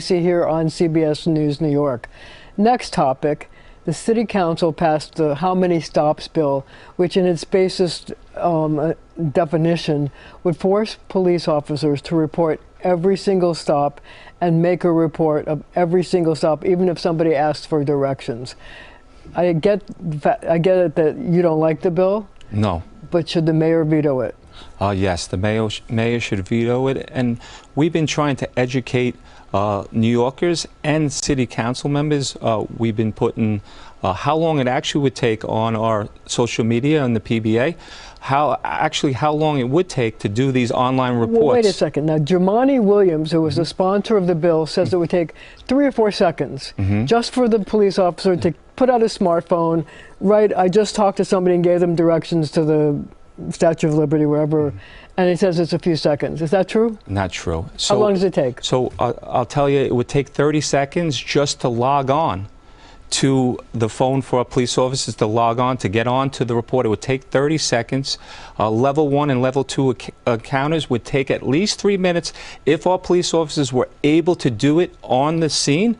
See here on CBS News New York. Next topic, the City Council passed the How Many Stops bill, which in its basest definition would force police officers to report every single stop and make a report of every single stop, even if somebody asks for directions. I get it that you don't like the bill. No. But should the mayor veto it? Yes, the mayor should veto it, and we've been trying to educate New Yorkers and city council members. We've been putting how long it actually would take on our social media and the PBA, how long it would take to do these online reports. Well, wait a second. Now, Jumaane Williams, who was the sponsor of the bill, says it would take 3 or 4 seconds just for the police officer to put out a smartphone, right? I just talked to somebody and gave them directions to the Statue of Liberty, wherever, and he says it's a few seconds. Is that true? Not true. So, how long does it take? So I'll tell you, it would take 30 seconds just to log on to the phone for our police officers to log on, to get on to the report. It would take 30 seconds. Level 1 and level 2 encounters would take at least 3 minutes if our police officers were able to do it on the scene.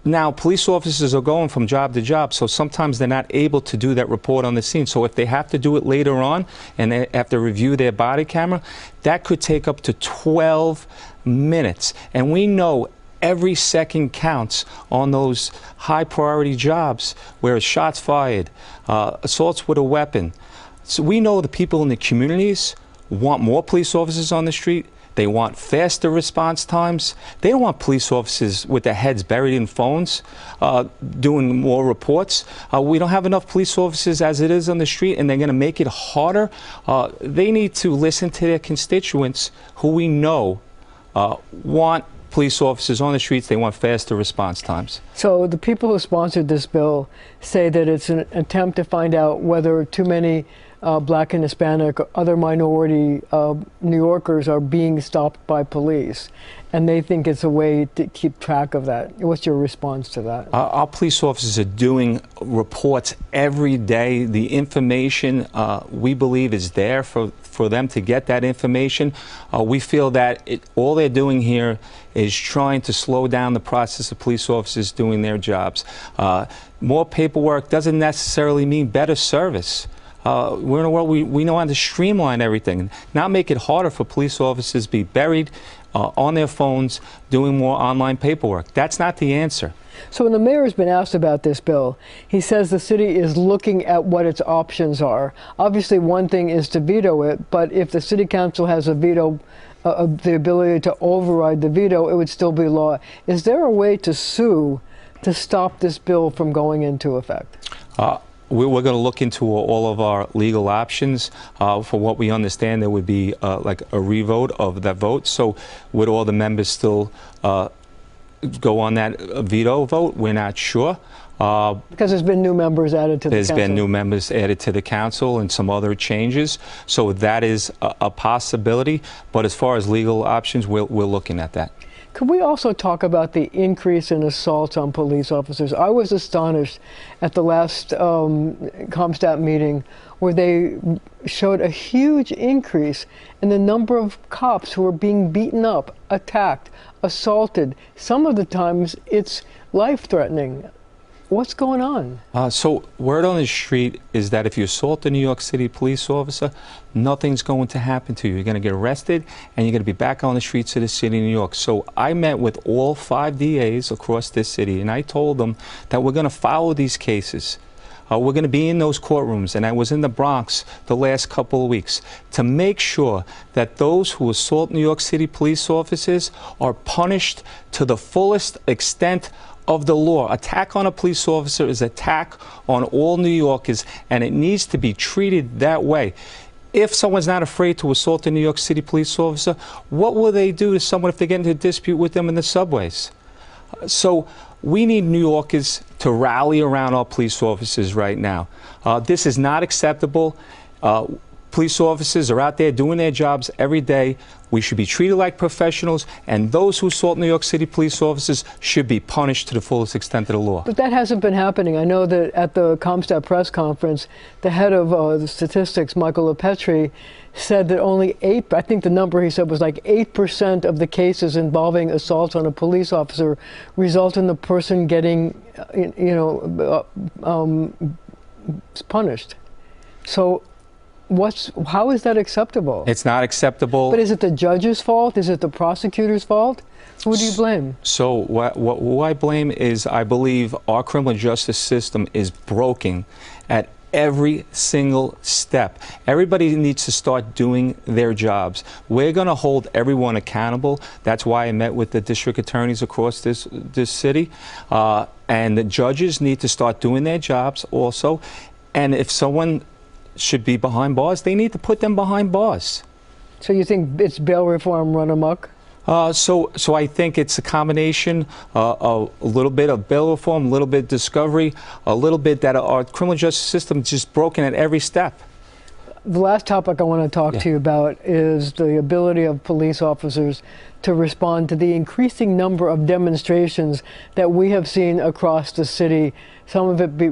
Now, police officers are going from job to job, so sometimes they're not able to do that report on the scene. So if they have to do it later on and they have to review their body camera, that could take up to 12 minutes. And we know every second counts on those high priority jobs where shots fired, assaults with a weapon. So we know the people in the communities want more police officers on the street. They want faster response times. They don't want police officers with their heads buried in phones doing more reports. We don't have enough police officers as it is on the street, and they're going to make it harder. They need to listen to their constituents who we know want police officers on the streets. They want faster response times. So the people who sponsored this bill say that it's an attempt to find out whether too many Black and Hispanic, other minority New Yorkers are being stopped by police, and they think it's a way to keep track of that. What's your response to that? Our police officers are doing reports every day. The information we believe is there for them to get that information. We feel that all they're doing here is trying to slow down the process of police officers doing their jobs. More paperwork doesn't necessarily mean better service. We're in a world we know how to streamline everything, not make it harder for police officers to be buried on their phones doing more online paperwork. That's not the answer. So when the mayor has been asked about this bill, he says the city is looking at what its options are. Obviously, one thing is to veto it, but if the city council has a veto, the ability to override the veto, it would still be law. Is there a way to sue to stop this bill from going into effect? We're going to look into all of our legal options. For what we understand, there would be like a revote of that vote. So would all the members still go on that veto vote? We're not sure. Because there's been new members added to the council. There's been new members added to the council and some other changes. So that is a possibility. But as far as legal options, we're looking at that. Could we also talk about the increase in assaults on police officers? I was astonished at the last ComStat meeting where they showed a huge increase in the number of cops who are being beaten up, attacked, assaulted. Some of the times it's life-threatening. What's going on? So word on the street is that if you assault a New York City police officer, nothing's going to happen to you. You're going to get arrested, and you're going to be back on the streets of the city of New York. So I met with all 5 DAs across this city, and I told them that we're going to follow these cases. We're going to be in those courtrooms, and I was in the Bronx the last couple of weeks to make sure that those who assault New York City police officers are punished to the fullest extent of the law. Attack on a police officer is attack on all New Yorkers, and it needs to be treated that way. If someone's not afraid to assault a New York City police officer, what will they do to someone if they get into a dispute with them in the subways? So we need New Yorkers to rally around our police officers right now. This is not acceptable. police officers are out there doing their jobs every day. We should be treated like professionals, and those who assault New York City police officers should be punished to the fullest extent of the law. But that hasn't been happening. I know that at the CompStat press conference, the head of the statistics, Michael LePetri, said that only 8, I think the number he said was like 8% of the cases involving assaults on a police officer result in the person getting, punished. So how is that acceptable? It's not acceptable. But is it the judge's fault? Is it the prosecutor's fault? Who do you blame? So who I blame is, I believe our criminal justice system is broken at every single step. Everybody needs to start doing their jobs. We're going to hold everyone accountable. That's why I met with the district attorneys across this city. And the judges need to start doing their jobs also. And if someone should be behind bars, they need to put them behind bars. So you think it's bail reform run amok? So I think it's a combination, a little bit of bail reform, a little bit of discovery, a little bit that our criminal justice system is just broken at every step. The last topic I want to talk to you about is the ability of police officers to respond to the increasing number of demonstrations that we have seen across the city. Some of it be,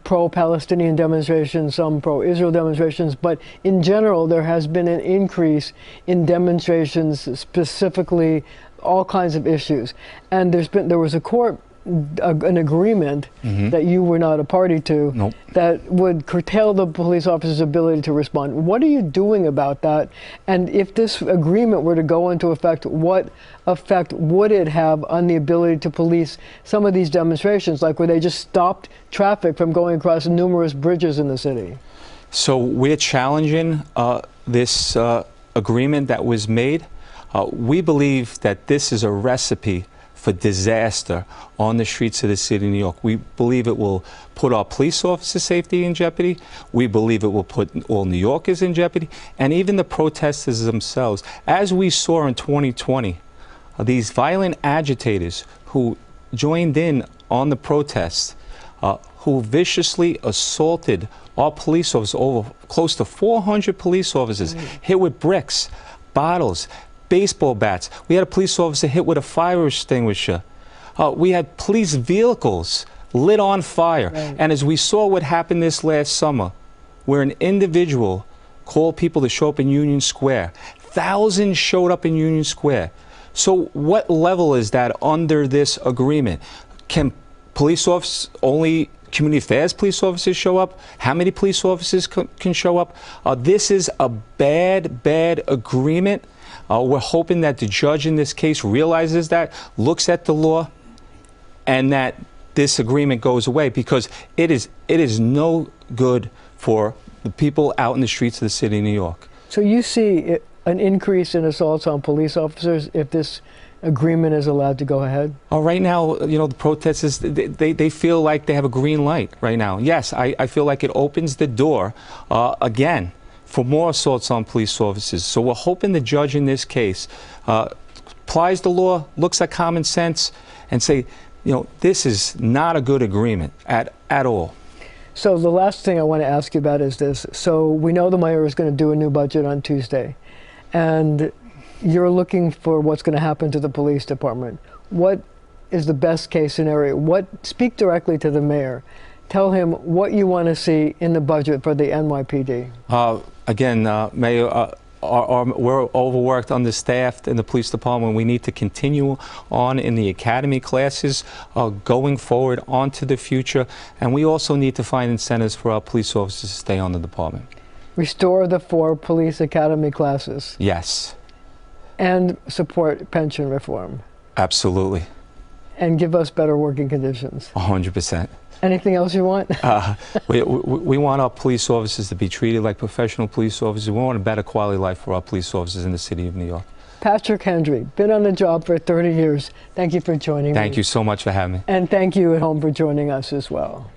pro-Palestinian demonstrations, some pro-Israel demonstrations, but in general, there has been an increase in demonstrations, specifically all kinds of issues. And there was an agreement that you were not a party to. Nope. That would curtail the police officers' ability to respond. What are you doing about that? And if this agreement were to go into effect, what effect would it have on the ability to police some of these demonstrations, like where they just stopped traffic from going across numerous bridges in the city? So we're challenging this agreement that was made. We believe that this is a recipe for disaster on the streets of the city of New York. We believe it will put our police officers' safety in jeopardy. We believe it will put all New Yorkers in jeopardy, and even the protesters themselves. As we saw in 2020, these violent agitators who joined in on the protests, who viciously assaulted our police officers, over close to 400 police officers, hit with bricks, bottles, baseball bats. We had a police officer hit with a fire extinguisher. We had police vehicles lit on fire. Right. And as we saw what happened this last summer, where an individual called people to show up in Union Square, thousands showed up in Union Square. So what level is that under this agreement? Can police officers, only community affairs police officers show up? How many police officers can show up? This is a bad agreement. We're hoping that the judge in this case realizes that, looks at the law, and that this agreement goes away, because it is no good for the people out in the streets of the city of New York. So you see an increase in assaults on police officers if this agreement is allowed to go ahead? Right now, the protesters, they feel like they have a green light right now. Yes, I feel like it opens the door again for more assaults on police officers. So we're hoping the judge in this case applies the law, looks at common sense, and say, this is not a good agreement at all. So the last thing I want to ask you about is this. So we know the mayor is going to do a new budget on Tuesday, and you're looking for what's going to happen to the police department. What is the best case scenario? Speak directly to the mayor. Tell him what you want to see in the budget for the NYPD. Again, Mayor, we're overworked, understaffed in the police department. We need to continue on in the academy classes, going forward onto the future. And we also need to find incentives for our police officers to stay on the department. Restore the 4 police academy classes. Yes. And support pension reform. Absolutely. And give us better working conditions. 100%. Anything else you want? We want our police officers to be treated like professional police officers. We want a better quality of life for our police officers in the city of New York. Patrick Hendry, been on the job for 30 years. Thank you for joining me. Thank you so much for having me. And thank you at home for joining us as well.